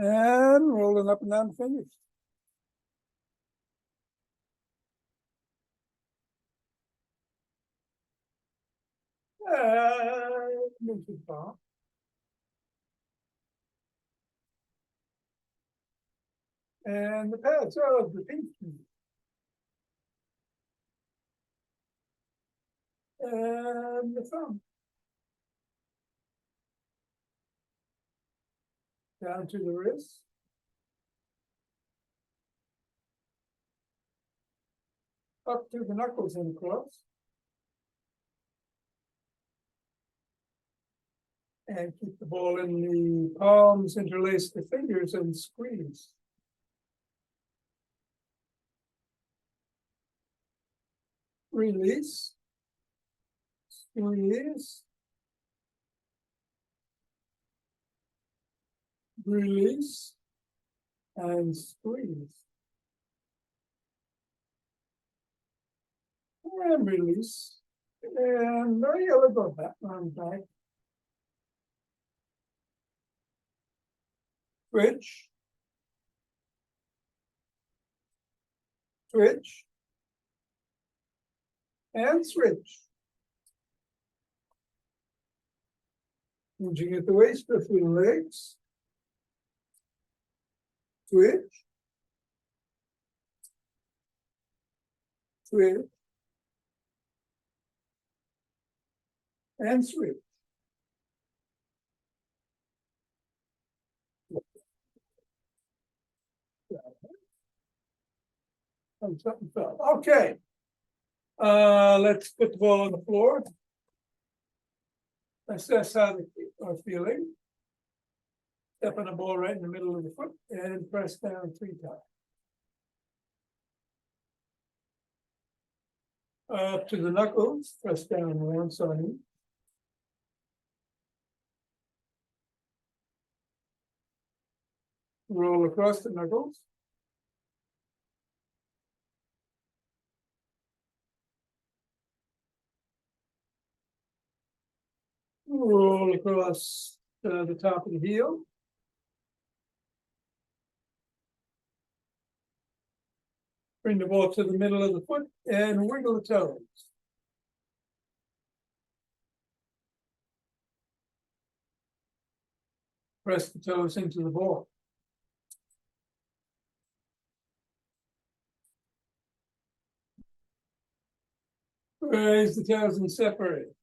And rolling up and down the fingers. Move to the palm. And the pads of the pinky. And the thumb. Down to the wrist. Up to the knuckles and across. And keep the ball in the palms, interlace the fingers and squeeze. Release. Squeeze. Release. And squeeze. And release. And very little back on back. Switch. Switch. And switch. Hinging at the waist between the legs. Switch. Switch. And switch. And something fell. Okay. Let's put the ball on the floor. Assess how they are feeling. Step on the ball right in the middle of the foot and press down 3 times. Up to the knuckles, press down once on each. Roll across the knuckles. Roll across the top of the heel. Bring the ball to the middle of the foot and wiggle the toes. Press the toes into the ball. Raise the toes and separate.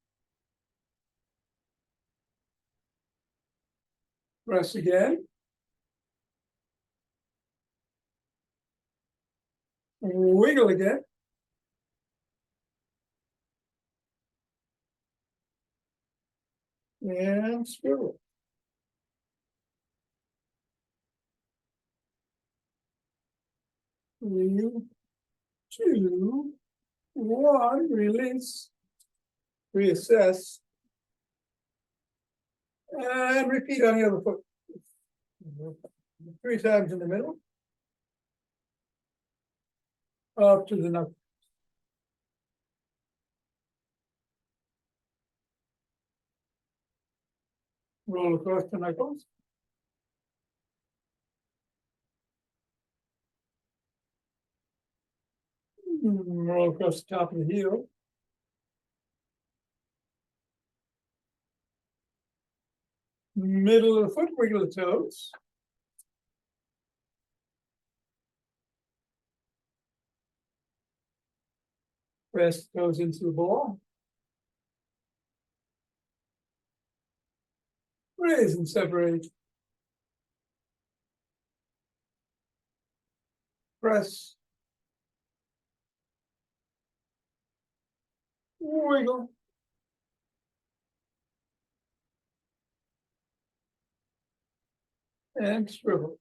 Press again. Wiggle again. And swivel. 3, 2, 1, release, reassess, and repeat on the other foot. 3 times in the middle. Up to the knuckles. Roll across the knuckles. Roll across the top of the heel. Middle of the foot, wiggle the toes. Press the toes into the ball. Raise and separate. Press. Wiggle. And swivel.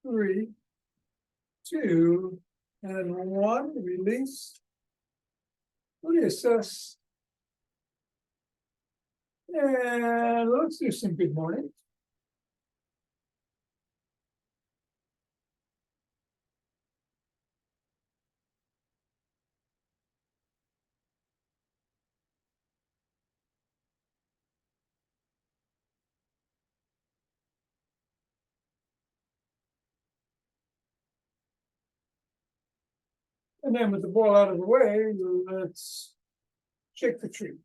Three, 2, and 1. Release. Reassess. And let's do some good morning. And then with the ball out of the way, let's shake the tree.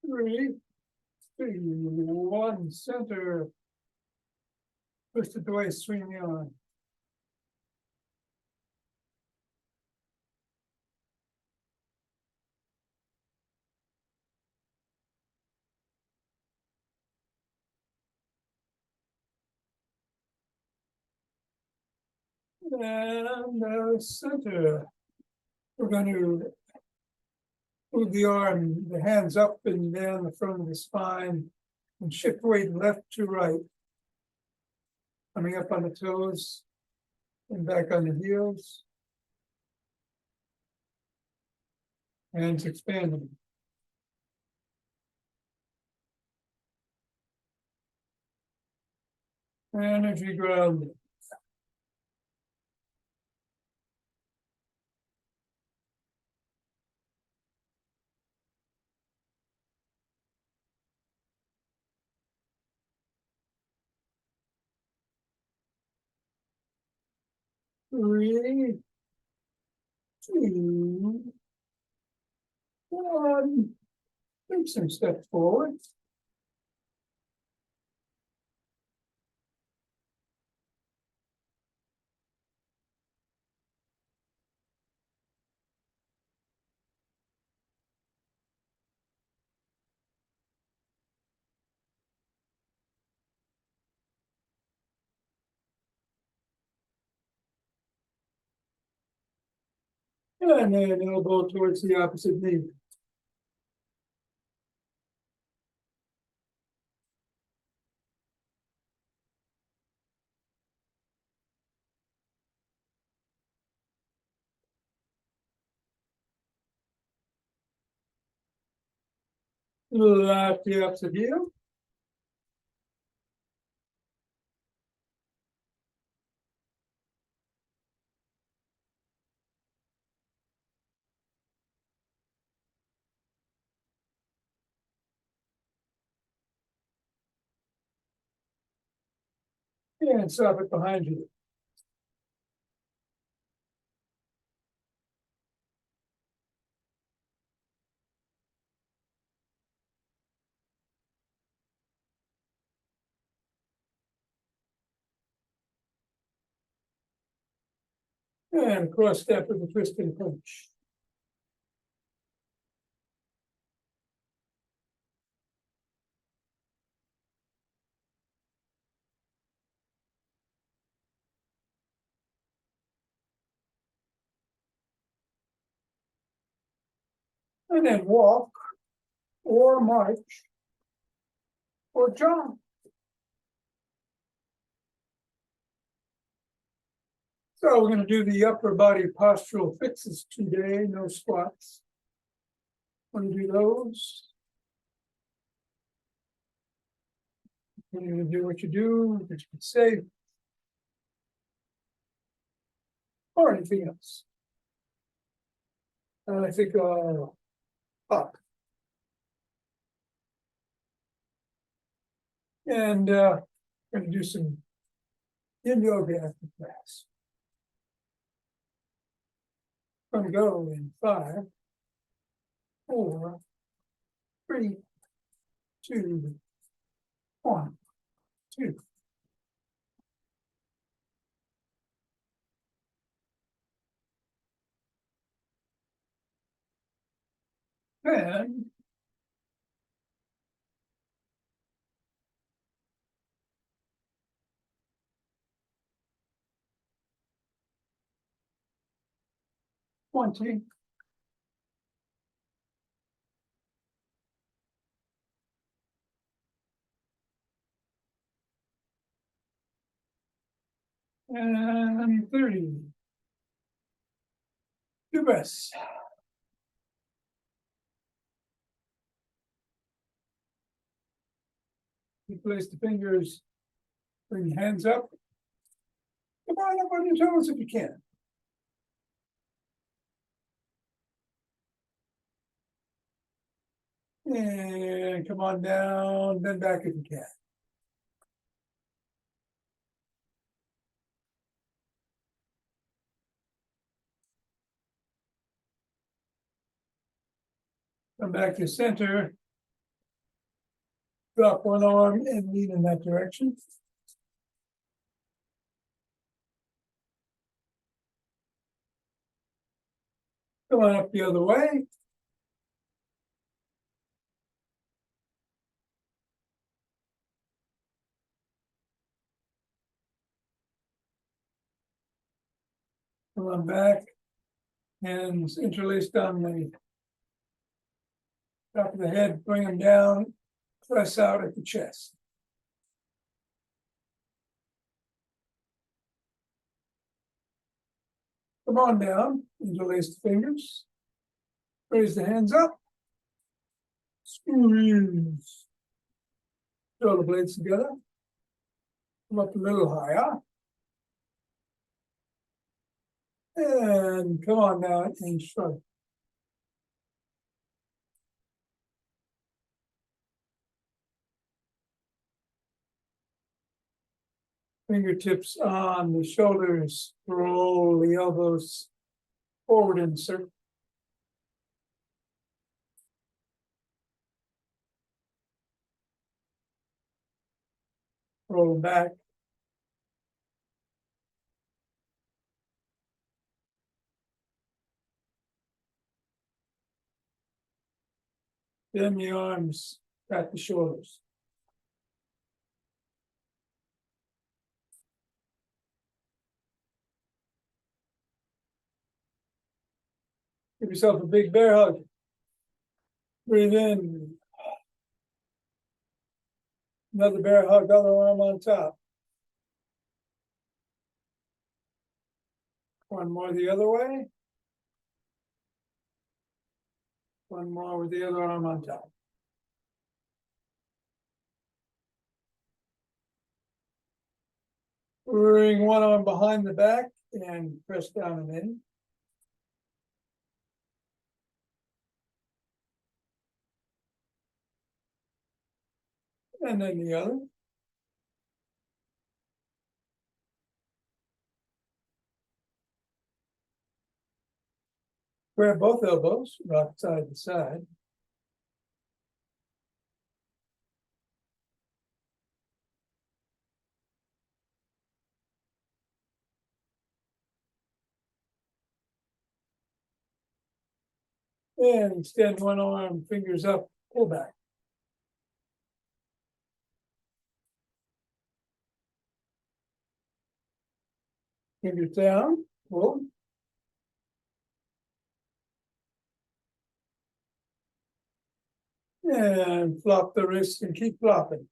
Three, two, one, center. Twist it away, swing the arm. And center. We're going to move the arm, the hands up and down the front of the spine and shift weight left to right. Coming up on the toes and back on the heels. Hands expanding. Energy grounding. Three, two, one. Take some steps forward. And then elbow towards the opposite knee. Left the opposite heel. And stop it behind you. And cross step with a twist and punch. And then walk or march or jump. So we're going to do the upper body postural fixes today, no squats. Want to do those? You're going to do what you do, that you can say, or anything else. And I think up. And we're going to do some yin yoga after class. Going to go in 5, 4, 3, 2, 1, 2. And 20. And 30. Do breaths. You place the fingers, bring your hands up. Come on up on your toes if you can. And come on down, then back if you can. Come back to center. Drop one arm and lean in that direction. Come on up the other way. Come on back. Hands interlaced on the top of the head, bring them down, press out at the chest. Come on down, interlace the fingers. Raise the hands up. Squeeze. Shoulder blades together. Come up a little higher. And come on down and shrug. Fingertips on the shoulders, roll the elbows forward in circle. Roll them back. Bend the arms, back the shoulders. Give yourself a big bear hug. Breathe in. Another bear hug, other arm on top. One more the other way. One more with the other arm on top. Bring one arm behind the back and press down and in. And then the other. Grab both elbows, rock side to side. And extend one arm, fingers up, pull back. Fingers down, pull. And flop the wrist and keep flopping.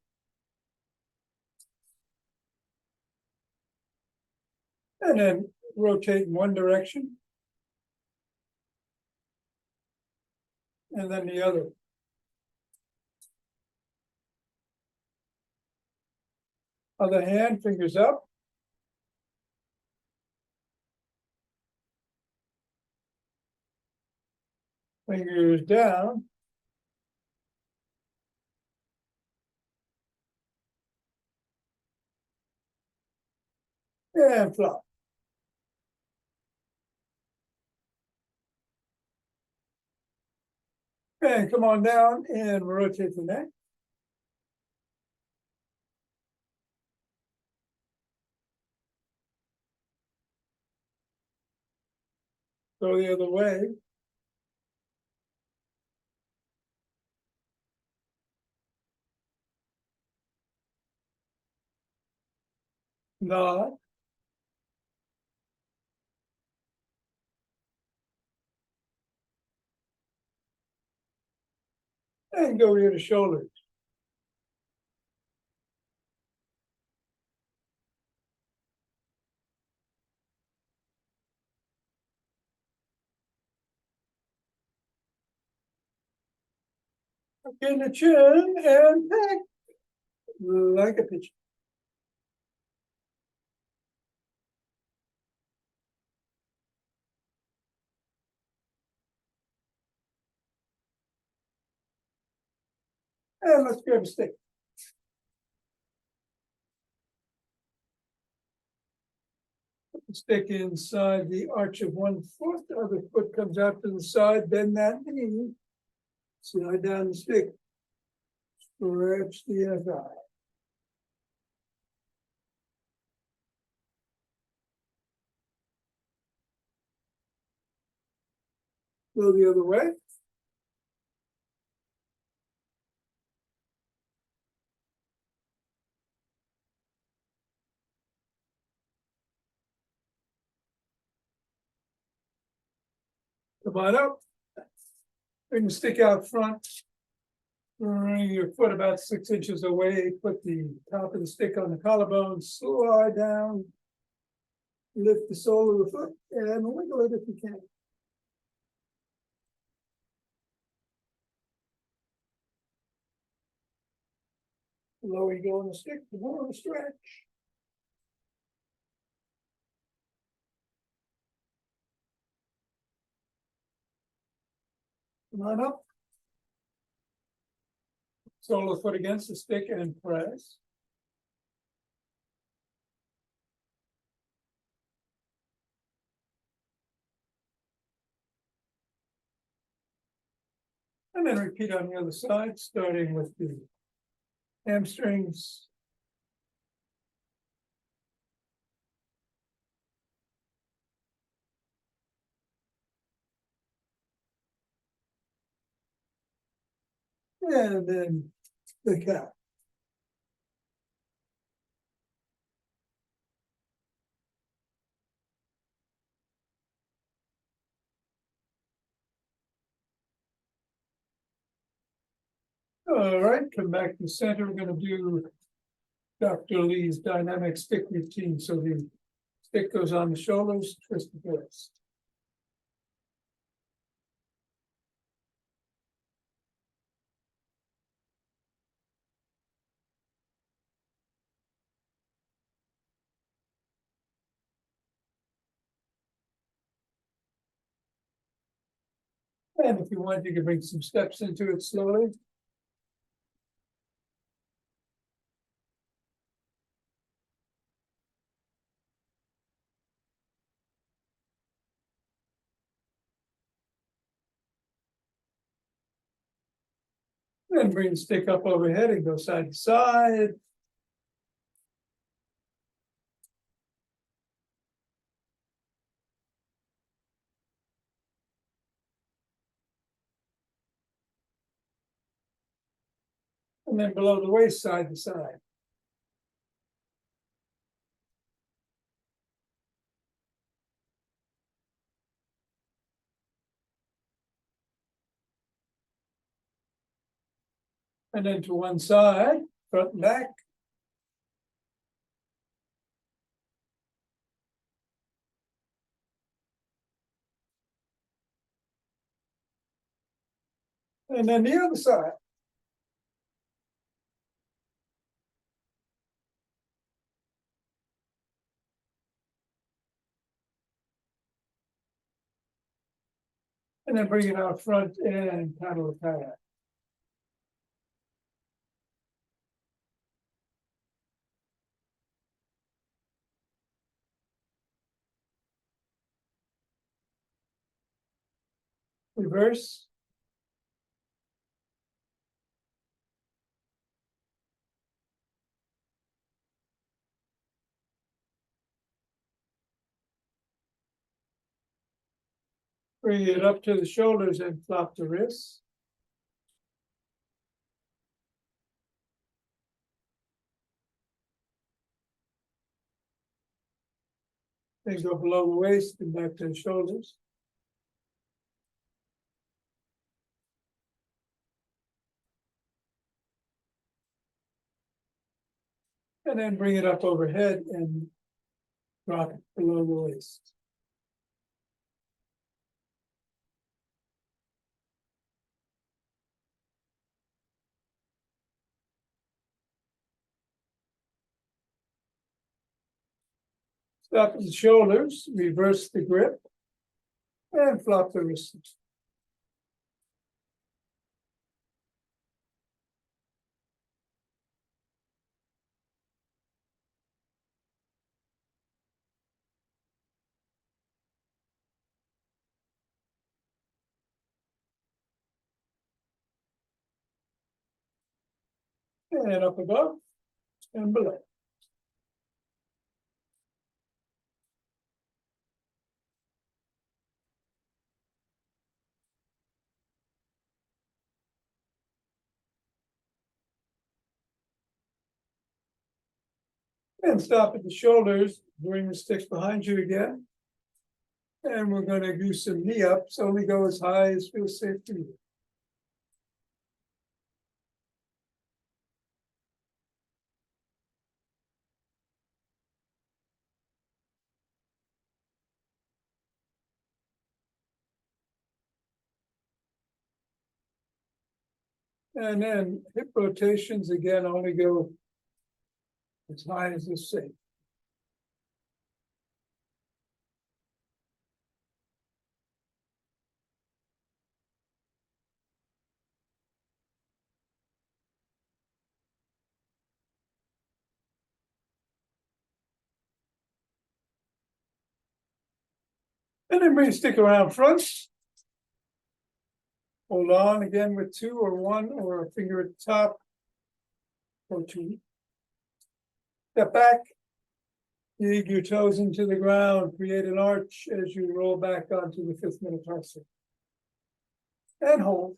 And then rotate in one direction. And then the other. Other hand, fingers up. Fingers down. And flop. And come on down and rotate the neck. Go the other way. Nod. And go ear to shoulder. Up in the chin and back like a pigeon. And let's grab a stick. Put the stick inside the arch of 1 foot, the other foot comes out to the side, bend that knee. Slide down the stick. Stretch the inner thigh. Go the other way. Come on up. Bring the stick out front. Bring your foot about 6 inches away. Put the top of the stick on the collarbone. Slide down. Lift the sole of the foot and wiggle it if you can. The lower you go on the stick, the more the stretch. Come on up. Sole of the foot against the stick and press. And then repeat on the other side, starting with the hamstrings. And then the calf. All right, come back to center. We're going to do Dr. Lee's dynamic stick routine. So the stick goes on the shoulders, twist the wrist. And if you want, you can bring some steps into it slowly. Then bring the stick up overhead and go side to side. And then below the waist, side to side. And then to one side, front and back. And then the other side. And then bring it out front and paddle the kayak. Reverse. Bring it up to the shoulders and flop the wrists. Then go below the waist and back to the shoulders. And then bring it up overhead and drop it below the waist. Stop at the shoulders, reverse the grip, and flop the wrists. and up above and below. And stop at the shoulders, bring the sticks behind you again. And we're going to do some knee ups, only go as high as feels safe for you. And then hip rotations again, only go as high as is safe. And then bring stick around front. Hold on again with 2 or 1 or a finger at the top. Or 2. Step back. Dig your toes into the ground. Create an arch as you roll back onto the 5th metatarsal. And hold.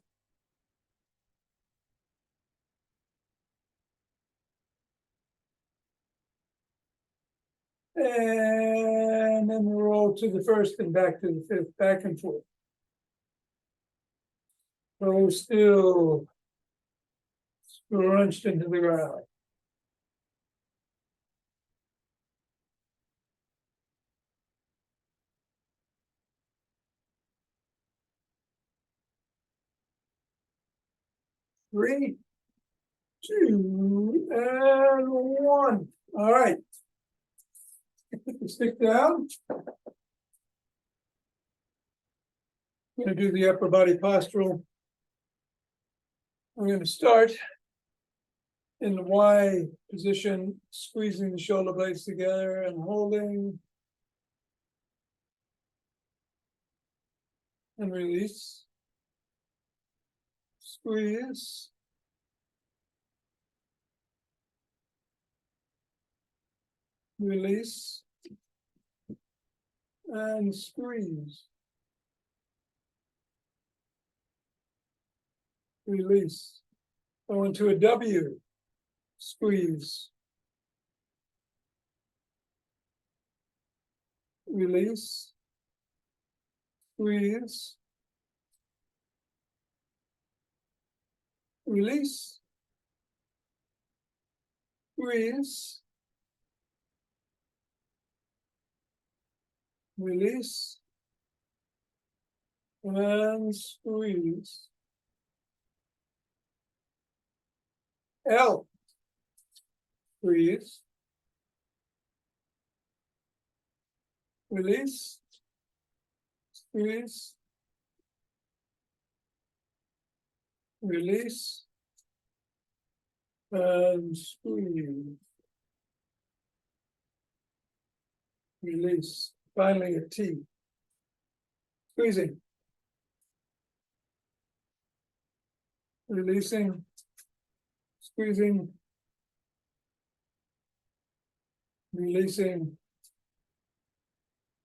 And then roll to the 1st and back to the 5th, back and forth. So still scrunched into the ground. Three, 2, and 1. All right. Put the stick down. I'm going to do the upper body postural. I'm going to start in the Y position, squeezing the shoulder blades together and holding. And release. Squeeze. Release. And squeeze. Release. Go into a W. Squeeze. Release. Squeeze. Release. Squeeze. Release. And squeeze. L. Squeeze. Release. Squeeze. Release. And squeeze. Release. Finally a T. Squeezing. Releasing. Squeezing. Releasing.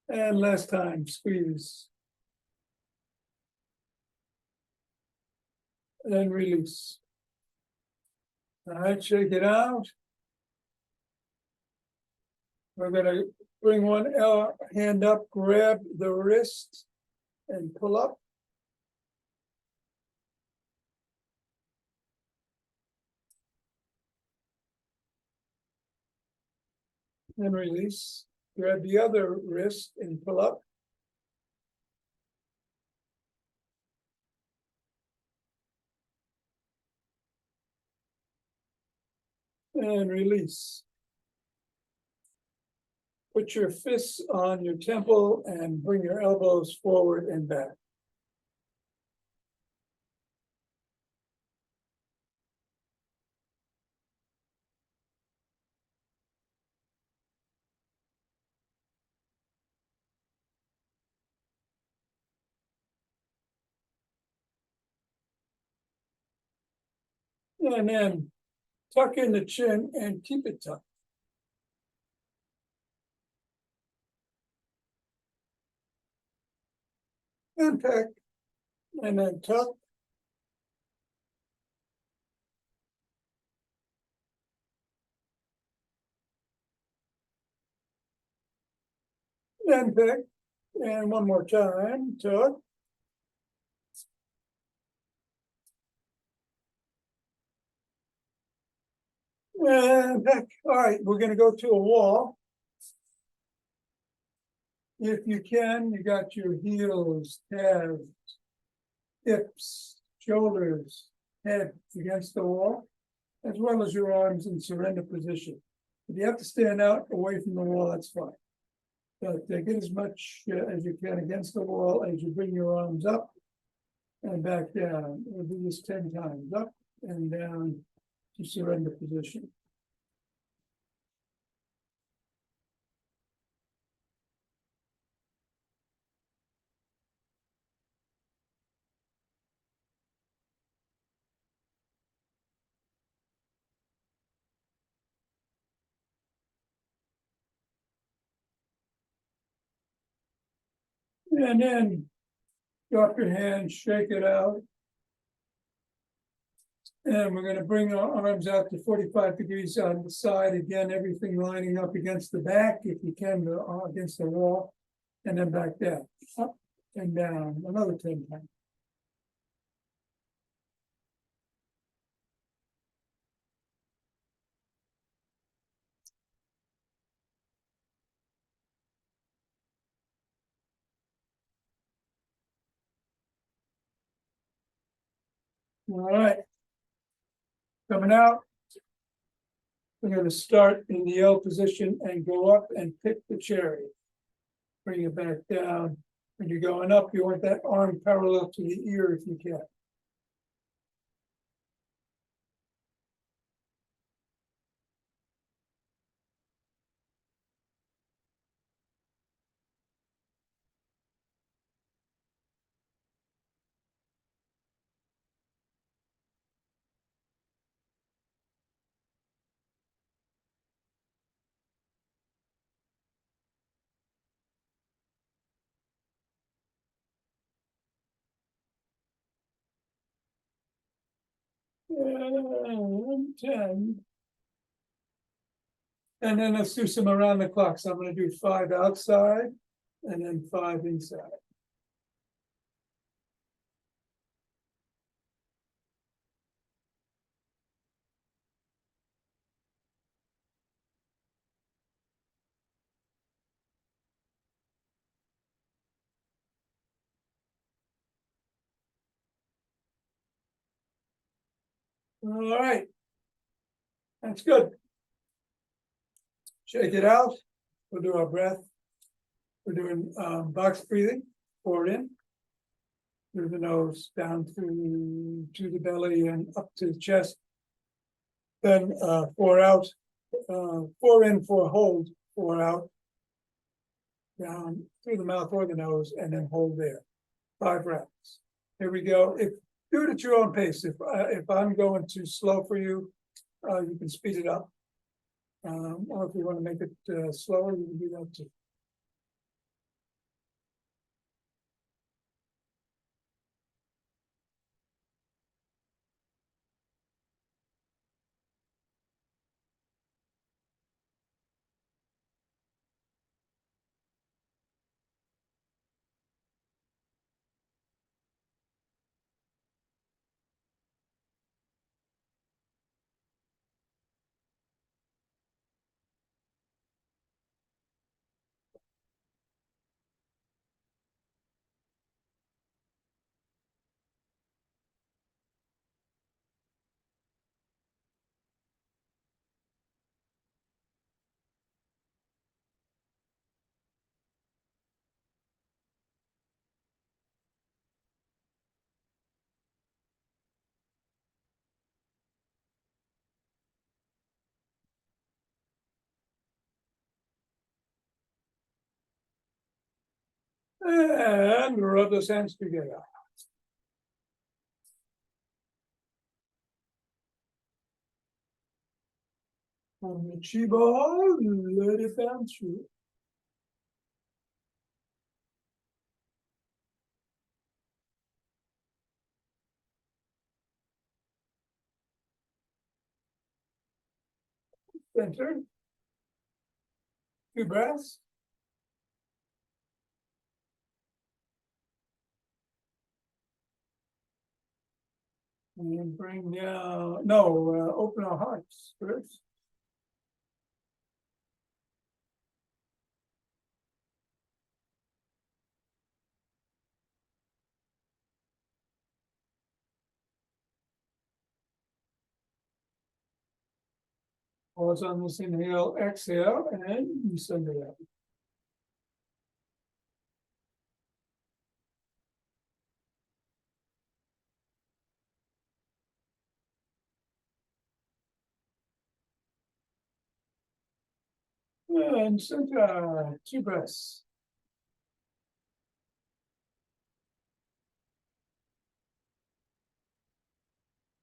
And last time, squeeze. And release. All right, shake it out. We're going to bring one hand up, grab the wrist, and pull up. And release. Grab the other wrist and pull up. And release. Put your fists on your temple and bring your elbows forward and back. And then Tuck in the chin and keep it tucked. And peck, and then tuck. And peck, and one more time, tuck. And peck. All right, we're gonna go to a wall. If you can, you got your heels, calves, hips, shoulders, head against the wall, as well as your arms in surrender position. If you have to stand out away from the wall, that's fine. But get as much as you can against the wall as you bring your arms up and back down. We'll do this 10 times, up and down to surrender position. And then drop your hand, shake it out. And we're going to bring our arms out to 45 degrees on the side. Again, everything lining up against the back, if you can, against the wall. And then back down, up and down, another 10 times. All right. Coming out. We're going to start in the L position and go up and pick the cherry. Bring it back down. When you're going up, you want that arm parallel to the ear if you can. And 10. And then let's do some around the clock. So I'm going to do 5 outside and then 5 inside. All right. That's good. Shake it out. We'll do our breath. We're doing box breathing. Pour it in through the nose, down through to the belly and up to the chest. Then 4 out, 4 in, 4 hold, 4 out, down through the mouth or the nose, and then hold there. 5 rounds. Here we go. Do it at your own pace. If I'm going too slow for you, you can speed it up. Or if you want to make it slower, you can do that too. And rub those hands together. On the chi ball, let it bounce through. Center. 2 breaths. And bring down, open our hearts first. Pause on this inhale, exhale, and you send it out. And center, 2 breaths.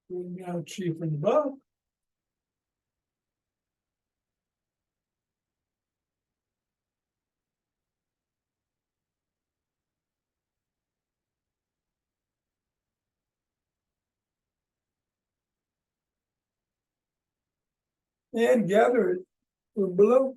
Bring down chi from above. And gather it from below.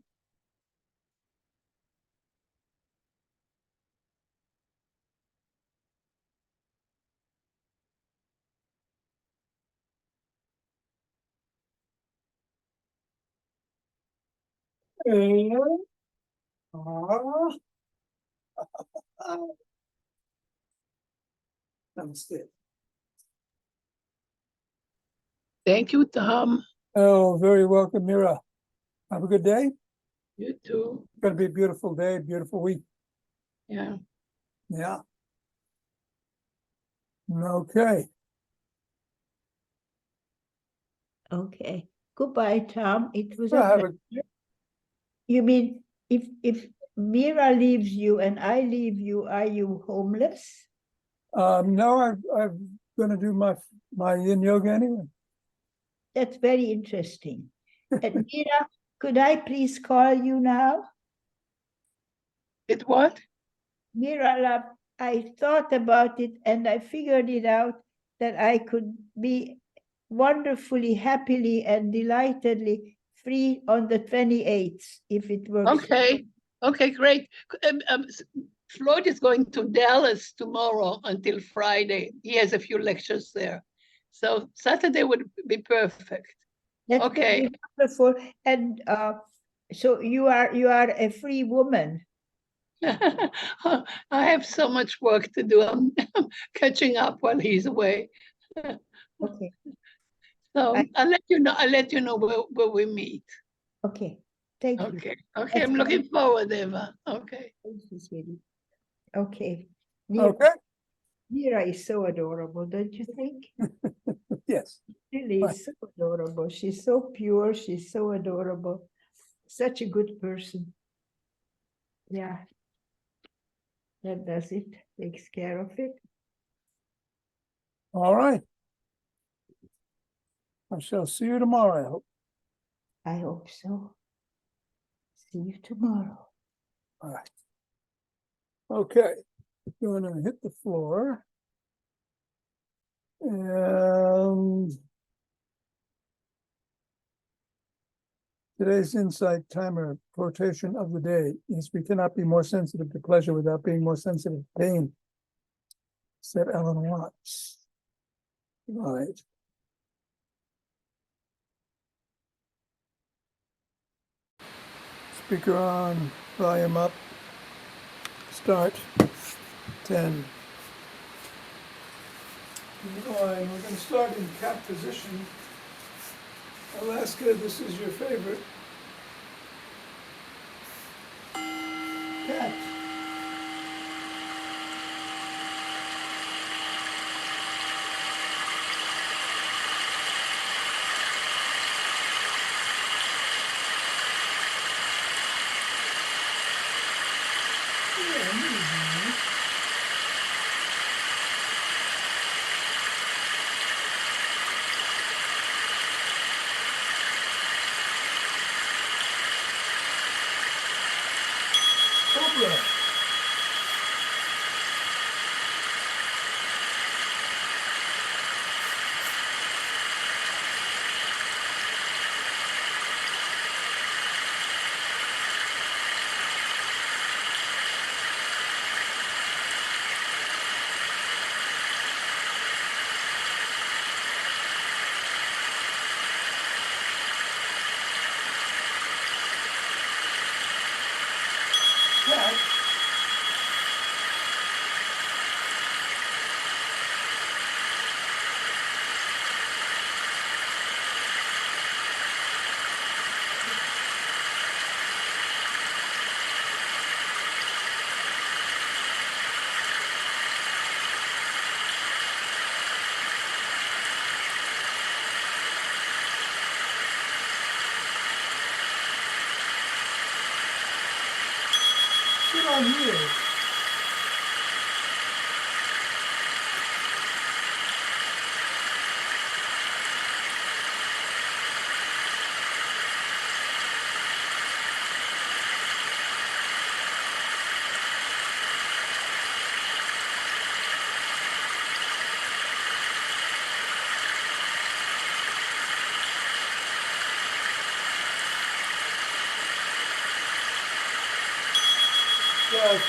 And namaste. Thank you, Thom. Oh, very welcome, Mira. Have a good day. You too. It's gonna be a beautiful day, beautiful week. Yeah. Yeah. Okay. Okay. Goodbye, Thom. It was Well, a have pleasure. a- You mean if Mira leaves you and I leave you, are you homeless? No, I'm gonna do my yin yoga anyway. That's very interesting. And Mira, could I please call you now? It what? Mira, love, I thought about it and I figured it out that I could be wonderfully, happily, and delightedly free on the 28th, if it works. Okay. Okay, great. Floyd is going to Dallas tomorrow until Friday. He has a few lectures there. So Saturday would be perfect. That's Okay. very wonderful. And so you are a free woman. I have so much work to do. I'm catching up while he's away. Okay. So I- I'll let you know where we meet. Okay. Thank you. Okay. Okay. That's I'm looking forward, Eva. Okay. Thank you, sweetie. Okay. Okay, Mira is so adorable, don't you think? yes. Really Right. is so adorable. She's so pure. She's so adorable. Such a good person. Yeah. That does it. Takes care of it. All right. I shall see you tomorrow, I hope. I hope so. See you tomorrow. All right. Okay, gonna hit the floor. And today's insight timer quotation of the day is: we cannot be more sensitive to pleasure without being more sensitive to pain, said Ellen Watts. Right. Speaker on, volume up. Start. 10. 9. We're going to start in cat position. Alaska, this is your favorite. Cat. on here?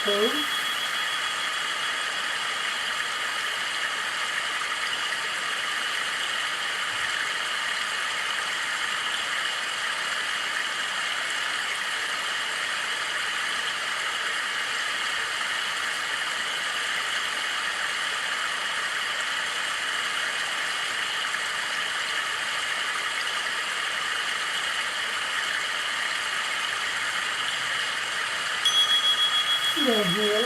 Code. Down here.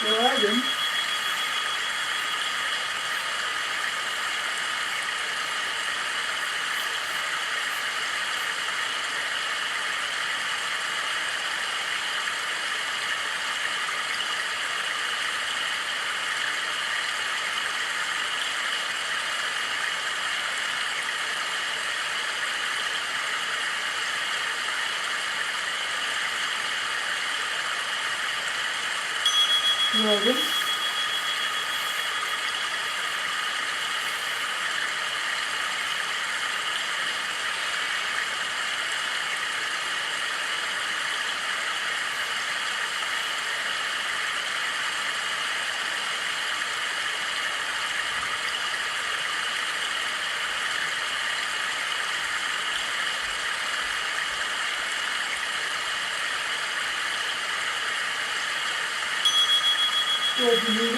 Dragon. Dragon. Needle.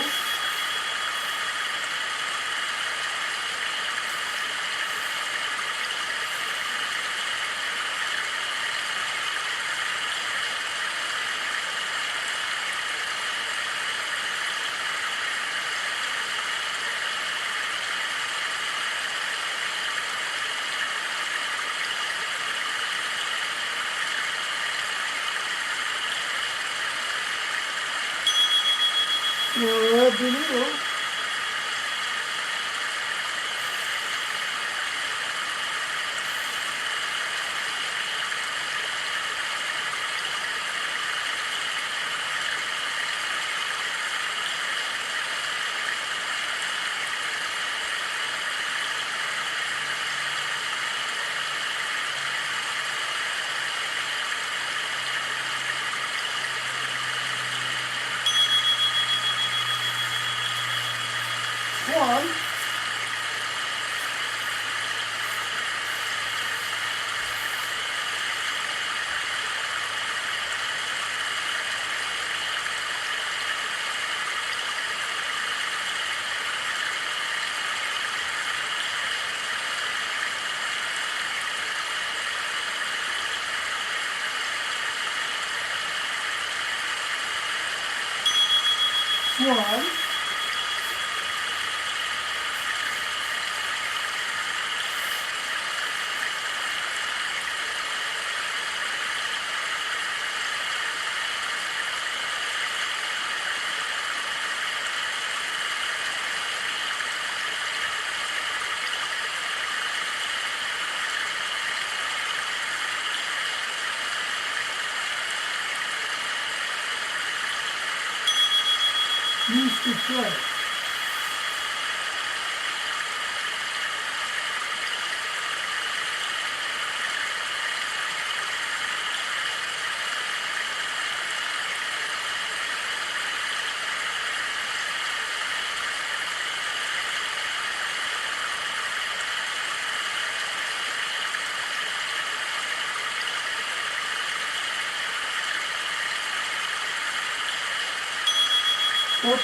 Needle. Swan. Swan. Used to play. Oops.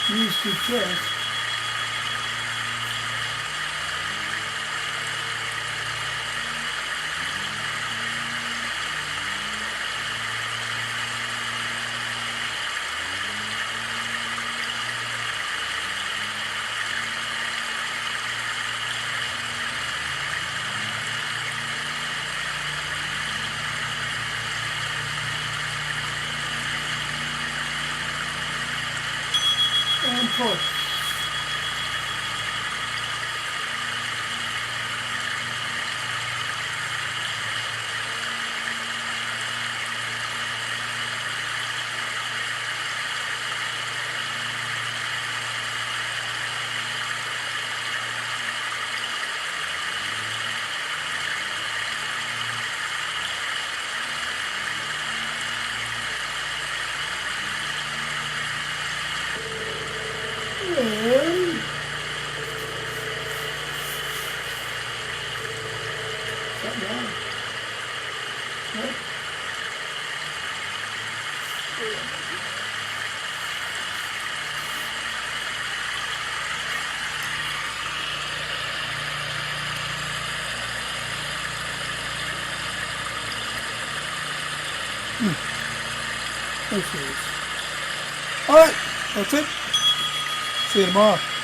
Use the chest. And push. And shut down. Right. There she is. All right, that's it. See you tomorrow.